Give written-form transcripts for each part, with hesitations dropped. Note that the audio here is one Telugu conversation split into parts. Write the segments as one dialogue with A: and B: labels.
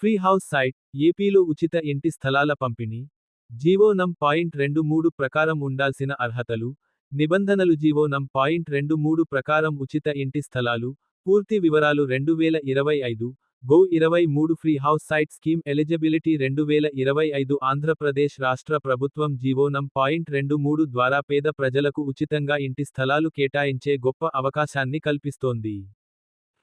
A: ఫ్రీ హౌస్ సైట్, ఏపీలో ఉచిత ఇంటి స్థలాల పంపిణీ. జీవో నం. 23 ప్రకారం ఉండాల్సిన అర్హతలు, నిబంధనలు. జీవో నం. 23 ప్రకారం ఉచిత ఇంటి స్థలాలు, పూర్తి వివరాలు. 2025 GO 23 free house site scheme eligibility. 2025 Andhra Pradesh రాష్ట్ర ప్రభుత్వం జీవో నం. 23 ద్వారా పేద ప్రజలకు ఉచితంగా ఇంటి స్థలాలు కేటాయించే గొప్ప అవకాశాన్ని కల్పిస్తోంది.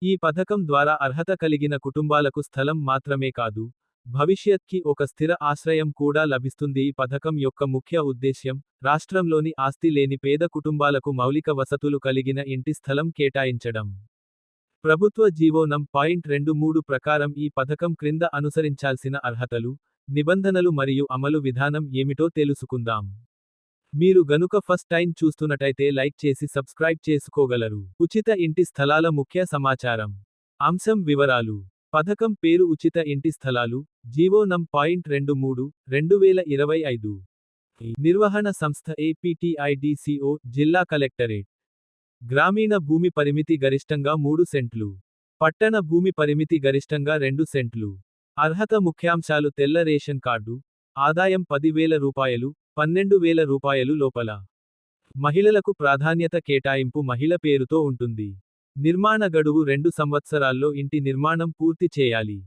A: ఈ పథకం ద్వారా అర్హత కలిగిన కుటుంబాలకు స్థలం మాత్రమే కాదు, భవిష్యత్కి ఒక స్థిర ఆశ్రయం కూడా లభిస్తుంది. ఈ పథకం యొక్క ముఖ్య ఉద్దేశ్యం, రాష్ట్రంలోని ఆస్తి లేని పేద కుటుంబాలకు మౌలిక వసతులు కలిగిన ఇంటి స్థలం కేటాయించడం. ప్రభుత్వ జీవో నం. 23 ప్రకారం ఈ పథకం క్రింద అనుసరించాల్సిన అర్హతలు, నిబంధనలు మరియు అమలు విధానం ఏమిటో తెలుసుకుందాం. మీరు గనుక ఫస్ట్ టైం చూస్తున్నట్టయితే లైక్ చేసి సబ్స్క్రైబ్ చేసుకోగలరు. ఉచిత ఇంటి స్థలాల ముఖ్య సమాచారం. అంశం వివరాలు. పథకం పేరు ఉచిత ఇంటి స్థలాలు, జీవో నం. 23, 2025. నిర్వహణ సంస్థ APTIDCO, జిల్లా కలెక్టరేట్. గ్రామీణ భూమి పరిమితి గరిష్టంగా 3 సెంట్లు. పట్టణ భూమి పరిమితి గరిష్టంగా 2 సెంట్లు. అర్హత ముఖ్యాంశాలు. తెల్ల రేషన్ కార్డు. ఆదాయం 10,000 రూపాయలు, 12,000 రూపాయలు లోపల. మహిళలకు ప్రాధాన్యత. కేటాయింపు మహిళ పేరుతో ఉంటుంది. నిర్మాణ గడువు 2 సంవత్సరాల్లో ఇంటి నిర్మాణం పూర్తి చేయాలి.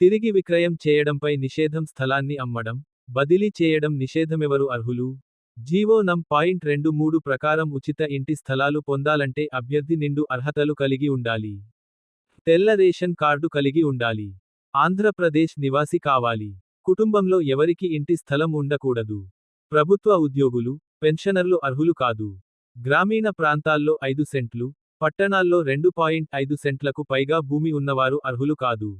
A: తిరిగి విక్రయం చేయడంపై నిషేధం. స్థలాన్ని అమ్మడం, బదిలీ చేయడం నిషేధమెవరు అర్హులు? జీవో నం. 23 ప్రకారం ఉచిత ఇంటి స్థలాలు పొందాలంటే అభ్యర్థి నిండు అర్హతలు కలిగి ఉండాలి. తెల్ల రేషన్ కార్డు కలిగి ఉండాలి. ఆంధ్రప్రదేశ్ నివాసి కావాలి. కుటుంబంలో ఎవరికి ఇంటి స్థలం ఉండకూడదు. ప్రభుత్వ ఉద్యోగులు, పెన్షనర్లు అర్హులు కాదు. గ్రామీణ ప్రాంతాల్లో 5 సెంట్లు, పట్టణాల్లో 2.5 సెంట్లకు పైగా భూమి ఉన్నవారు అర్హులు కాదు.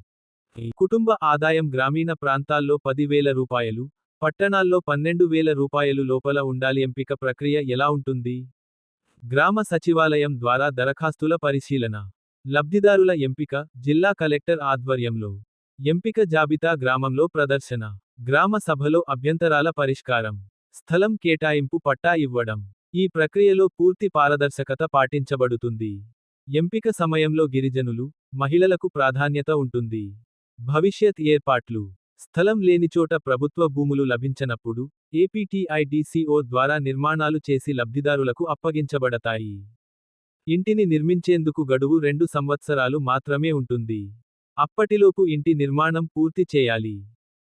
A: కుటుంబ ఆదాయం గ్రామీణ ప్రాంతాల్లో 10,000 రూపాయలు, పట్టణాల్లో 12,000 రూపాయలు లోపల ఉండాలి. ఎంపిక ప్రక్రియ ఎలా ఉంటుంది? గ్రామ సచివాలయం ద్వారా దరఖాస్తుల పరిశీలన. లబ్ధిదారుల ఎంపిక, జిల్లా కలెక్టర్ ఆధ్వర్యంలో. ఎంపిక జాబితా గ్రామంలో ప్రదర్శన. గ్రామ సభలో అభ్యంతరాల పరిష్కారం. స్థలం కేటాయింపు. పట్టా ఇవ్వడం. ఈ ప్రక్రియలో పూర్తి పారదర్శకత పాటించబడుతుంది. ఎంపిక సమయంలో గిరిజనులు, మహిళలకు ప్రాధాన్యత ఉంటుంది. భవిష్యత్ ఏర్పాట్లు. స్థలం లేనిచోట ప్రభుత్వ భూములు లభించనప్పుడు APTIDCO ద్వారా నిర్మాణాలు చేసి లబ్ధిదారులకు అప్పగించబడతాయి. ఇంటిని నిర్మించేందుకు గడువు 2 సంవత్సరాలు మాత్రమే ఉంటుంది. అప్పటిలోపు ఇంటి నిర్మాణం పూర్తి చేయాలి.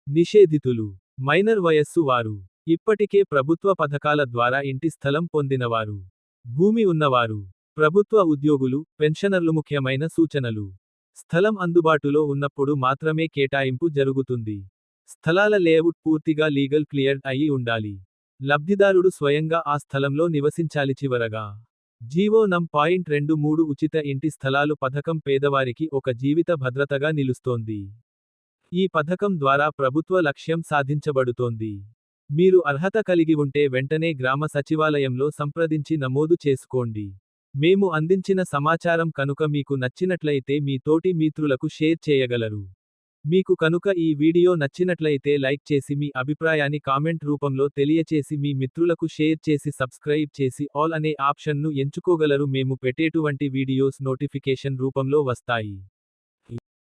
A: నిషేధితులు, మైనర్ వయస్సు వారు, ఇప్పటికే ప్రభుత్వ పథకాల ద్వారా ఇంటి స్థలం పొందినవారు, భూమి ఉన్నవారు, ప్రభుత్వ ఉద్యోగులు, పెన్షనర్లు. ముఖ్యమైన సూచనలు. స్థలం అందుబాటులో ఉన్నప్పుడు మాత్రమే కేటాయింపు జరుగుతుంది. స్థలాల లేఅవుట్ పూర్తిగా లీగల్ క్లియర్డ్ అయి ఉండాలి. లబ్ధిదారుడు స్వయంగా ఆ స్థలంలో నివసించాలి. చివరగా, జీవో నం. 23 ఉచిత ఇంటి స్థలాలు పథకం పేదవారికి ఒక జీవిత భద్రతగా నిలుస్తోంది. ఈ పథకం ద్వారా ప్రభుత్వ లక్ష్యం సాధించబడుతోంది. మీరు అర్హత కలిగి ఉంటే వెంటనే గ్రామ సచివాలయంలో సంప్రదించి నమోదు చేసుకోండి. మేము అందించిన సమాచారం కనుక మీకు నచ్చినట్లయితే మీ తోటి మిత్రులకు షేర్ చేయగలరు. మీకు కనుక ఈ వీడియో నచ్చినట్లయితే లైక్ చేసి మీ అభిప్రాయాన్ని కామెంట్ రూపంలో తెలియచేసి మీ మిత్రులకు షేర్ చేసి సబ్స్క్రైబ్ చేసి ఆల్ అనే ఆప్షన్ను ఎంచుకోగలరు. మేము పెట్టేటువంటి వీడియోస్ నోటిఫికేషన్ రూపంలో వస్తాయి.